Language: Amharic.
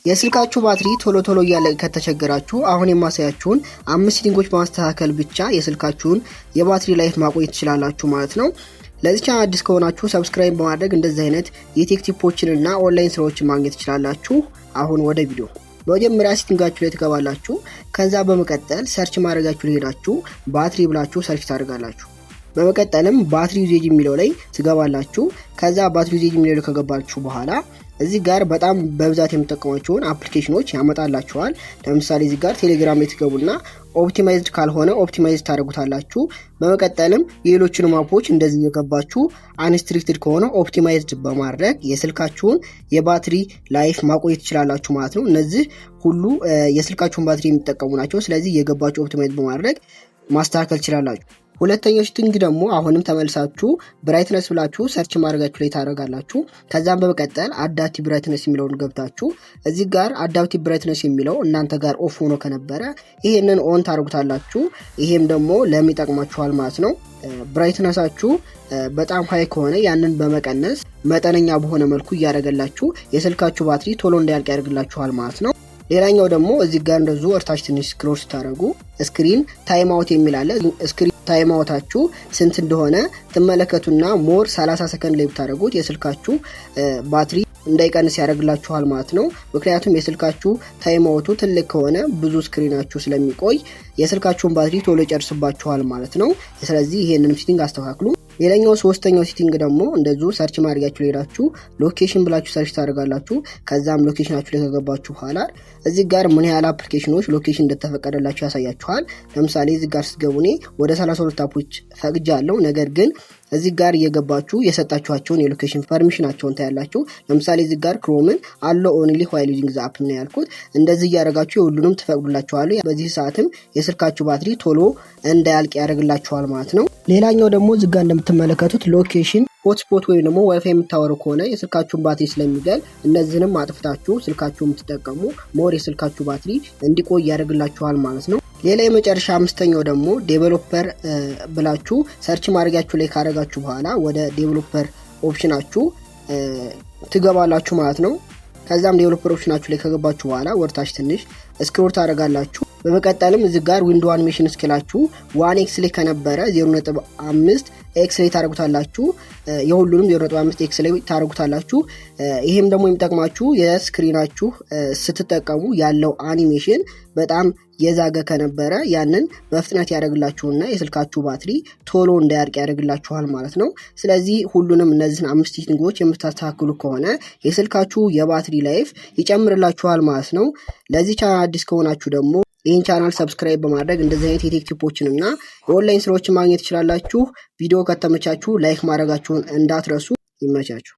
የስልካችሁ ባትሪ ቶሎ ቶሎ እያለቀ ከተቸገራችሁ አሁን የማሳያችሁን 5 ሴቲንጎች በማስተካከል ብቻ የስልካችሁን የባትሪ ላይፍ ማቆየት ትችላላችሁ ማለት ነው። ለዚህ ቻናል አዲስ ከሆናችሁ ሰብስክራይብ በማድረግ እንደዚህ አይነት የቴክ ቲፖችን እና ኦንላይን ስራዎችን ማግኘት ትችላላችሁ። አሁን ወደ ቪዲዮ። በመጀመሪያ ሴቲንጋችሁ ላይ ትገባላችሁ። ከዛ በመቀጠል ሰርች ማድረጋችሁ ላይ ሄዳችሁ ባትሪ ብላችሁ ሰርች ታደርጋላችሁ። በመቀጠልም ባትሪ ዩዜጅ የሚለው ላይ ትገባላችሁ። ከዛ ባትሪ ዩዜጅ የሚለው ላይ ከገባችሁ በኋላ እዚህ ጋር በጣም በብዛት የምትጠቀሟቸውን አፕሊኬሽኖች ያመጣላችኋል። ለምሳሌ እዚህ ጋር ቴሌግራም ላይ ትገቡና ኦፕቲማይዝድ ካልሆነ ኦፕቲማይዝ ታደርጉታላችሁ። በመቀጠልም የሌሎችንም አፖች እንደዚህ እየገባችሁ አንስትሪክትድ ከሆነ ኦፕቲማይዝድ በማድረግ የስልካችሁን የባትሪ ላይፍ ማቆየት ትችላላችሁ ማለት ነው። እነዚህ ሁሉ የስልካችሁን ባትሪ የሚጠቀሙ ናቸው። ስለዚህ የገባችሁ ኦፕቲማይዝ በማድረግ ማስተካከል ትችላላችሁ። ሁለተኛው ሴቲንግ ደግሞ አሁንም ተመልሳችሁ ብራይትነስ ብላችሁ ሰርች ማድረጋችሁ ላይ ታደርጋላችሁ። ከዛም በመቀጠል አዳፕቲቭ ብራይትነስ የሚለውን ገብታችሁ እዚህ ጋር አዳፕቲቭ ብራይትነስ የሚለው እናንተ ጋር ኦፍ ሆኖ ከነበረ ይሄንን ኦን ታደርጉታላችሁ። ይሄም ደግሞ ለምን ይጠቅማችኋል ማለት ነው። ብራይትነሳችሁ በጣም ሃይ ከሆነ ያንን በመቀነስ መጠነኛ በሆነ መልኩ እያደረገላችሁ የስልካችሁ ባትሪ ቶሎ እንዳያልቅ ያደርግላችኋል ማለት ነው። ሌላኛው ደግሞ እዚህ ጋር እንደዙ ወርታች ትንሽ ስክሮል ስታደርጉ ስክሪን ታይም አውት የሚል አለ። ስክሪን ታይም አውታችሁ ስንት እንደሆነ ትመለከቱና ሞር 30 ሰከንድ ላይ ብታደርጉት የስልካችሁ ባትሪ እንዳይቀንስ ያደርግላችኋል ማለት ነው። ምክንያቱም የስልካችሁ ታይም አውቱ ትልቅ ከሆነ ብዙ ስክሪናችሁ ስለሚቆይ የስልካችሁን ባትሪ ቶሎ ይጨርስባችኋል ማለት ነው። ስለዚህ ይሄንንም ሴቲንግ አስተካክሉ። ሌላኛው ሶስተኛው ሴቲንግ ደግሞ እንደዚሁ ሰርች ማድረጋችሁ ሄዳችሁ ሎኬሽን ብላችሁ ሰርች ታደርጋላችሁ። ከዛም ሎኬሽናችሁ ላይ ከገባችሁ በኋላ እዚህ ጋር ምን ያህል አፕሊኬሽኖች ሎኬሽን እንደተፈቀደላችሁ ያሳያችኋል። ለምሳሌ እዚህ ጋር ስትገቡ እኔ ወደ 32 አፖች ፈቅጃለሁ። ነገር ግን እዚህ ጋር እየገባችሁ የሰጣችኋቸውን የሎኬሽን ፐርሚሽናቸውን ታያላችሁ። ለምሳሌ እዚህ ጋር ክሮምን አለው ኦንሊ ዋይል ዩዚንግ ዘ አፕ ነው ያልኩት። እንደዚህ እያደረጋችሁ የሁሉንም ትፈቅዱላችኋል። በዚህ ሰዓትም የስልካችሁ ባትሪ ቶሎ እንዳያልቅ ያደርግላችኋል ማለት ነው። ሌላኛው ደግሞ እዚህ ጋር እንደምትመለከቱት ሎኬሽን ሆትስፖት ወይም ደግሞ ዋይፋይ የምታወሩ ከሆነ የስልካችሁን ባትሪ ስለሚገል እነዚህንም አጥፍታችሁ ስልካችሁን የምትጠቀሙ ሞር የስልካችሁ ባትሪ እንዲቆይ ያደርግላችኋል ማለት ነው። ሌላ የመጨረሻ አምስተኛው ደግሞ ዴቨሎፐር ብላችሁ ሰርች ማድረጋችሁ ላይ ካደረጋችሁ በኋላ ወደ ዴቨሎፐር ኦፕሽናችሁ ትገባላችሁ ማለት ነው። ከዛም ዴቨሎፐር ኦፕሽናችሁ ላይ ከገባችሁ በኋላ ወርታች ትንሽ ስክሮል ታደርጋላችሁ። በመቀጠልም እዚህ ጋር ዊንዶው አኒሜሽን ስኪላችሁ 1x ላይ ከነበረ 0.5 ኤክስ ላይ ታደርጉታላችሁ። የሁሉንም 0.5 ኤክስ ላይ ታደርጉታላችሁ። ይሄም ደግሞ የሚጠቅማችሁ የስክሪናችሁ ስትጠቀሙ ያለው አኒሜሽን በጣም የዛገ ከነበረ ያንን በፍጥነት ያደርግላችሁና የስልካችሁ ባትሪ ቶሎ እንዳያልቅ ያደርግላችኋል ማለት ነው። ስለዚህ ሁሉንም እነዚህን 5 ሴቲንጎች የምታስተካክሉ ከሆነ የስልካችሁ የባትሪ ላይፍ ይጨምርላችኋል ማለት ነው። ለዚህ ቻናል አዲስ ከሆናችሁ ደግሞ ይህን ቻናል ሰብስክራይብ በማድረግ እንደዚህ አይነት የቴክ ቲፖችን እና የኦንላይን ስራዎችን ማግኘት ትችላላችሁ። ቪዲዮ ከተመቻችሁ ላይክ ማድረጋችሁን እንዳትረሱ። ይመቻችሁ።